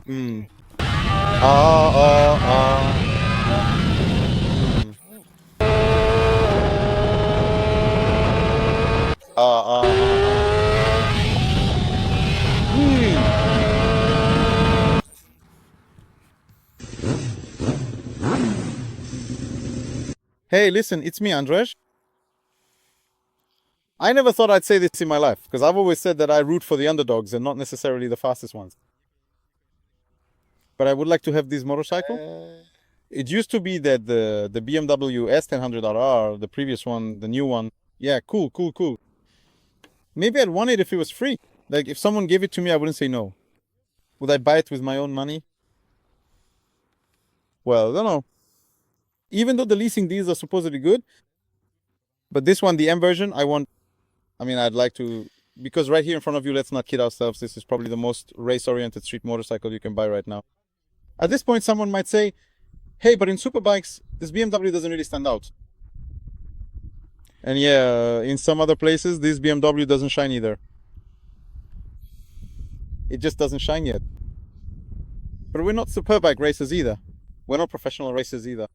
Mm. Ah, ah, ah. Mm. Ah, ah, ah, ah. Mm. Hey, listen, it's me, Andrzej. I never thought I'd say this in my life, because I've always said that I root for the underdogs and not necessarily the fastest ones. But I would like to have this motorcycle. It used to be that the BMW S1000RR, the previous one, the new one, yeah, cool, cool, cool. Maybe I'd want it if it was free. Like, if someone gave it to me, I wouldn't say no. Would I buy it with my own money? Well, I don't know. Even though the leasing deals are supposedly good, but this one, the M version, I'd like to, because right here in front of you, let's not kid ourselves, this is probably the most race-oriented street motorcycle you can buy right now. At this point, someone might say, hey, but in superbikes, this BMW doesn't really stand out. And yeah, in some other places, this BMW doesn't shine either. It just doesn't shine yet. But we're not Superbike racers either. We're not professional racers either.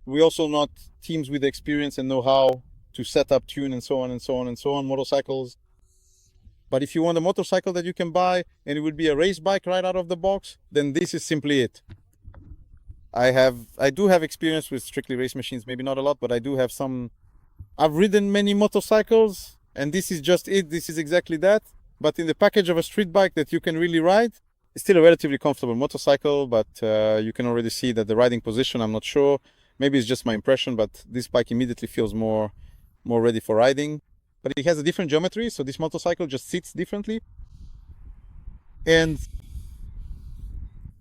We're also not teams with the experience and know-how to set up, tune, and so on and so on and so on motorcycles. But if you want a motorcycle that you can buy and it would be a race bike right out of the box, then this is simply it. I do have experience with strictly race machines, maybe not a lot, but I do have some. I've ridden many motorcycles, and this is just it. This is exactly that. But in the package of a street bike that you can really ride, it's still a relatively comfortable motorcycle, but you can already see that the riding position, I'm not sure. Maybe it's just my impression, but this bike immediately feels more ready for riding. But it has a different geometry, so this motorcycle just sits differently. And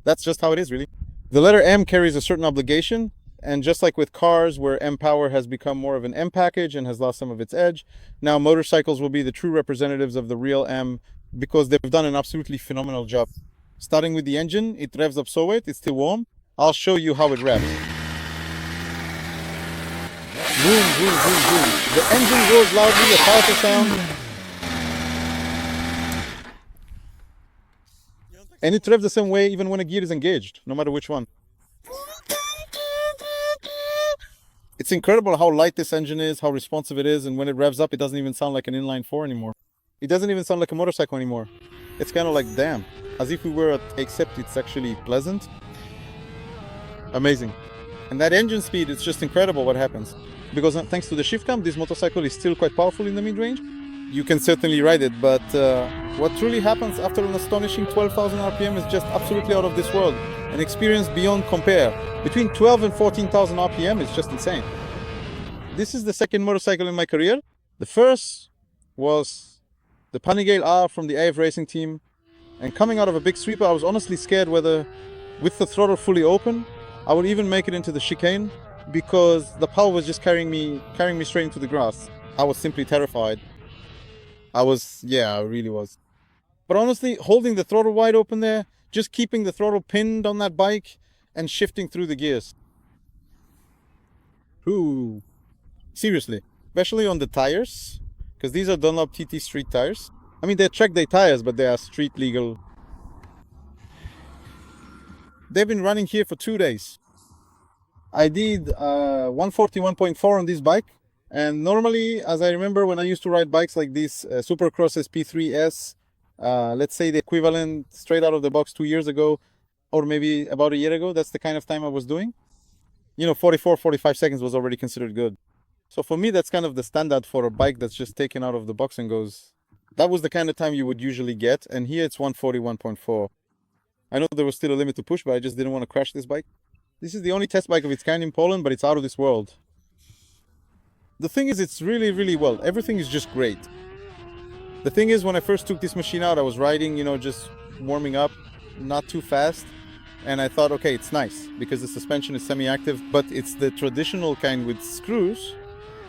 that's just how it is, really. The letter M carries a certain obligation, and just like with cars, where M Power has become more of an M package and has lost some of its edge, now motorcycles will be the true representatives of the real M, because they've done an absolutely phenomenal job. Starting with the engine, it revs up so wet, it's still warm. I'll show you how it revs. Boom, boom, boom, boom. The engine roars loudly, a powerful sound. And it revs the same way even when a gear is engaged, no matter which one. It's incredible how light this engine is, how responsive it is, and when it revs up, it doesn't even sound like an inline four anymore. It doesn't even sound like a motorcycle anymore. It's kind of like, damn, as if we were, except it's actually pleasant. Amazing. And that engine speed, it's just incredible what happens. Because thanks to the shift cam, this motorcycle is still quite powerful in the mid-range. You can certainly ride it, but what truly happens after an astonishing 12,000 RPM is just absolutely out of this world. An experience beyond compare. Between 12 and 14,000 RPM is just insane. This is the second motorcycle in my career. The first was the Panigale R from the AF Racing team. And coming out of a big sweeper, I was honestly scared whether, with the throttle fully open, I would even make it into the chicane, because the power was just carrying me straight into the grass. I was simply terrified. I really was. But honestly, holding the throttle wide open there, just keeping the throttle pinned on that bike and shifting through the gears. Ooh. Seriously, especially on the tires, because these are Dunlop TT street tires. I mean, they're track day tires, but they are street legal. They've been running here for 2 days. I did 141.4 on this bike. And normally, as I remember when I used to ride bikes like this, Supercross SP3S, let's say the equivalent straight out of the box 2 years ago, or maybe about a year ago, that's the kind of time I was doing. 44, 45 seconds was already considered good. So for me, that's kind of the standard for a bike that's just taken out of the box and goes. That was the kind of time you would usually get. And here it's 141.4. I know there was still a limit to push, but I just didn't want to crash this bike. This is the only test bike of its kind in Poland, but it's out of this world. The thing is, it's really, really well. Everything is just great. The thing is, when I first took this machine out, I was riding, just warming up, not too fast. And I thought, okay, it's nice because the suspension is semi-active, but it's the traditional kind with screws.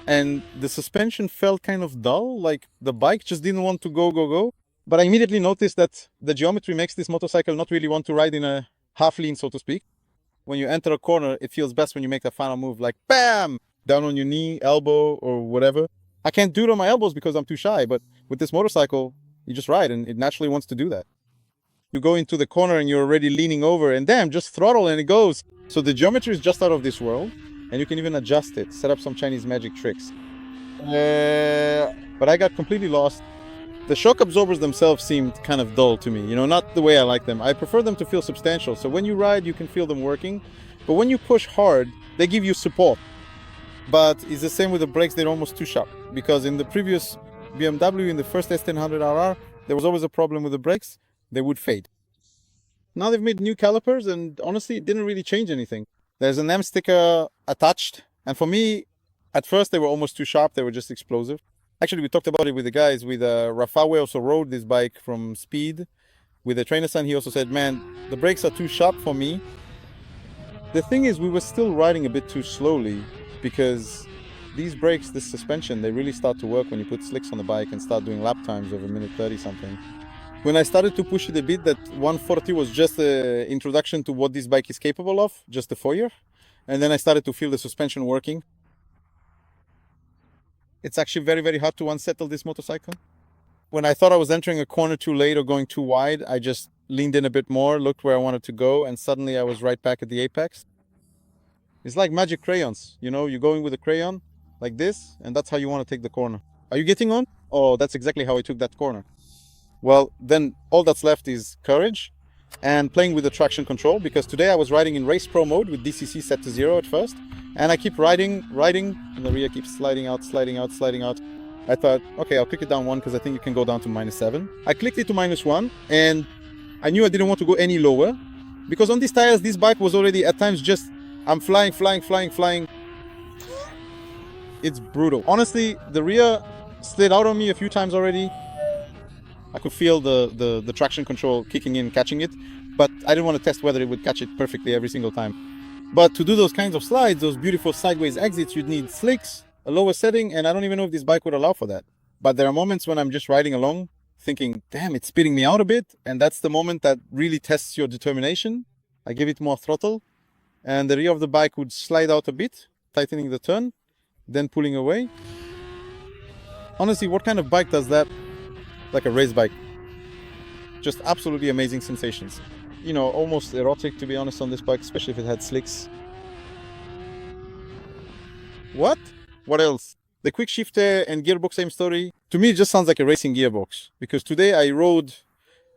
And the suspension felt kind of dull, like the bike just didn't want to go. But I immediately noticed that the geometry makes this motorcycle not really want to ride in a half lean, so to speak. When you enter a corner, it feels best when you make that final move, like bam, down on your knee, elbow, or whatever. I can't do it on my elbows because I'm too shy, but with this motorcycle, you just ride and it naturally wants to do that. You go into the corner and you're already leaning over and damn, just throttle and it goes. So the geometry is just out of this world, and you can even adjust it, set up some Chinese magic tricks. But I got completely lost. The shock absorbers themselves seemed kind of dull to me, not the way I like them. I prefer them to feel substantial. So when you ride, you can feel them working. But when you push hard, they give you support. But it's the same with the brakes, they're almost too sharp. Because in the previous BMW, in the first S1000RR, there was always a problem with the brakes. They would fade. Now they've made new calipers, and honestly, it didn't really change anything. There's an M sticker attached. And for me, at first, they were almost too sharp. They were just explosive. Actually, we talked about it with the guys. With Rafawe also rode this bike from Speed. With the trainer son, he also said, man, the brakes are too sharp for me. The thing is, we were still riding a bit too slowly because these brakes, this suspension, they really start to work when you put slicks on the bike and start doing lap times of a minute 30 something. When I started to push it a bit, that 140 was just an introduction to what this bike is capable of, just the foyer. And then I started to feel the suspension working. It's actually very, very hard to unsettle this motorcycle. When I thought I was entering a corner too late or going too wide, I just leaned in a bit more, looked where I wanted to go, and suddenly I was right back at the apex. It's like magic crayons, you're going with a crayon like this, and that's how you want to take the corner. Are you getting on? Oh, that's exactly how I took that corner. Well, then all that's left is courage and playing with the traction control, because today I was riding in race pro mode with DCC set to 0 at first. And I keep riding, and the rear keeps sliding out. I thought, okay, I'll click it down 1 because I think it can go down to -7. I clicked it to -1, and I knew I didn't want to go any lower because on these tires, this bike was already at times just, I'm flying. It's brutal. Honestly, the rear slid out on me a few times already. I could feel the traction control kicking in, catching it, but I didn't want to test whether it would catch it perfectly every single time. But to do those kinds of slides, those beautiful sideways exits, you'd need slicks, a lower setting, and I don't even know if this bike would allow for that. But there are moments when I'm just riding along, thinking, damn, it's speeding me out a bit, and that's the moment that really tests your determination. I give it more throttle, and the rear of the bike would slide out a bit, tightening the turn, then pulling away. Honestly, what kind of bike does that? Like a race bike. Just absolutely amazing sensations. Almost erotic, to be honest, on this bike, especially if it had slicks. What else? The quick shifter and gearbox, same story. To me, it just sounds like a racing gearbox, because today I rode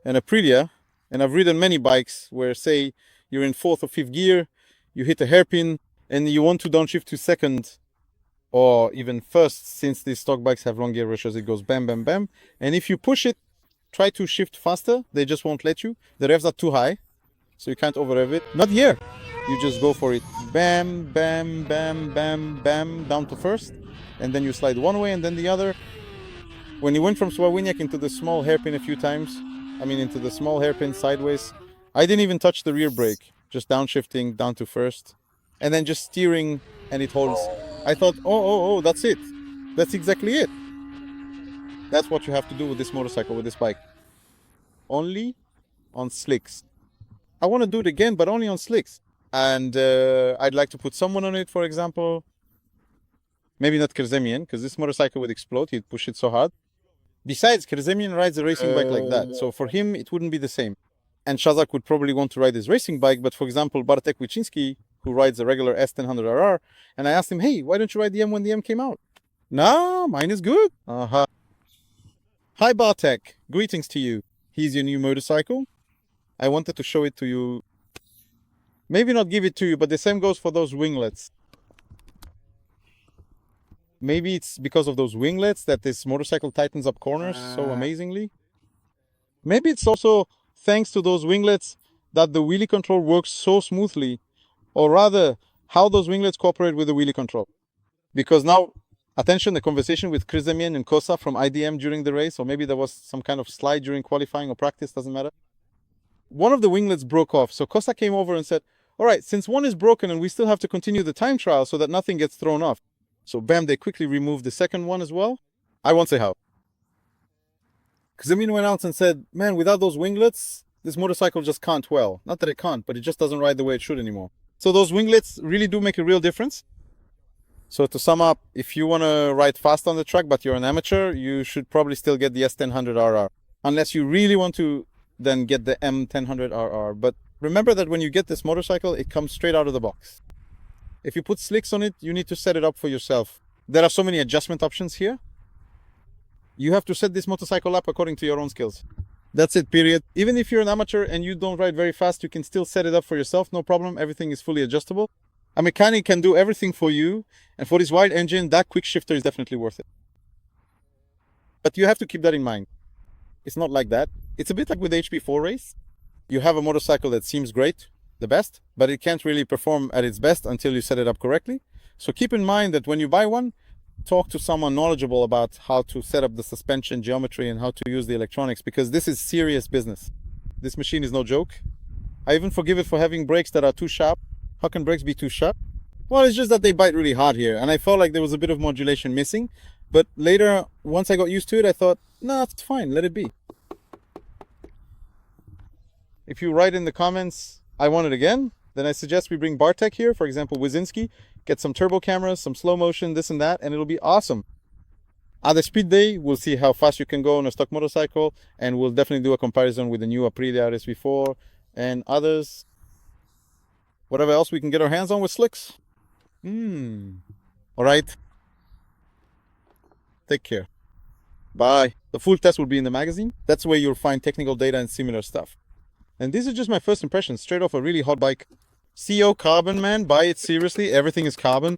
an Aprilia, and I've ridden many bikes where, say, you're in 4th or 5th gear, you hit a hairpin, and you want to downshift to 2nd or even 1st, since these stock bikes have long gear ratios, it goes bam, bam, bam. And if you push it, try to shift faster, they just won't let you. The revs are too high, so you can't over rev it. Not here. You just go for it. Bam, bam, bam, bam, bam, down to 1st. And then you slide one way and then the other. When you went from Sławiniak into the small hairpin a few times, into the small hairpin sideways, I didn't even touch the rear brake. Just downshifting down to 1st. And then just steering, and it holds. I thought, oh, that's it. That's exactly it. That's what you have to do with this motorcycle, with this bike. Only on slicks. I want to do it again, but only on slicks. And I'd like to put someone on it, for example. Maybe not Kerzemian, because this motorcycle would explode. He'd push it so hard. Besides, Kerzemian rides a racing bike like that. So for him, it wouldn't be the same. And Shazak would probably want to ride his racing bike. But for example, Bartek Wyczyński, who rides a regular S1000RR, and I asked him, hey, why don't you ride the M when the M came out? No, mine is good. Hi Bartek, greetings to you. Here's your new motorcycle. I wanted to show it to you. Maybe not give it to you, but the same goes for those winglets. Maybe it's because of those winglets that this motorcycle tightens up corners so amazingly. Maybe it's also thanks to those winglets that the wheelie control works so smoothly, or rather, how those winglets cooperate with the wheelie control. Because now, attention, the conversation with Kerzemian and Kosa from IDM during the race, or maybe there was some kind of slide during qualifying or practice, doesn't matter. One of the winglets broke off, so Kosa came over and said, all right, since one is broken and we still have to continue the time trial so that nothing gets thrown off. So bam, they quickly removed the second one as well. I won't say how. Kerzemian went out and said, man, without those winglets, this motorcycle just can't well. Not that it can't, but it just doesn't ride the way it should anymore. So those winglets really do make a real difference. So to sum up, if you want to ride fast on the track, but you're an amateur, you should probably still get the S1000RR. Unless you really want to then get the M1000RR. But remember that when you get this motorcycle, it comes straight out of the box. If you put slicks on it, you need to set it up for yourself. There are so many adjustment options here. You have to set this motorcycle up according to your own skills. That's it, period. Even if you're an amateur and you don't ride very fast, you can still set it up for yourself, no problem. Everything is fully adjustable. A mechanic can do everything for you, and for this wide engine, that quick shifter is definitely worth it. But you have to keep that in mind. It's not like that. It's a bit like with the HP4 race. You have a motorcycle that seems great, the best, but it can't really perform at its best until you set it up correctly. So keep in mind that when you buy one, talk to someone knowledgeable about how to set up the suspension geometry and how to use the electronics, because this is serious business. This machine is no joke. I even forgive it for having brakes that are too sharp. How can brakes be too sharp? Well, it's just that they bite really hard here, and I felt like there was a bit of modulation missing. But later, once I got used to it, I thought, no, it's fine, let it be. If you write in the comments, I want it again, then I suggest we bring Bartek here, for example, Wyszynski, get some turbo cameras, some slow motion, this and that, and it'll be awesome. At the speed day, we'll see how fast you can go on a stock motorcycle, and we'll definitely do a comparison with the new Aprilia RSV4 and others. Whatever else we can get our hands on with slicks. All right. Take care. Bye. The full test will be in the magazine. That's where you'll find technical data and similar stuff. And these are just my first impressions, straight off a really hot bike. CO carbon, man, buy it seriously. Everything is carbon.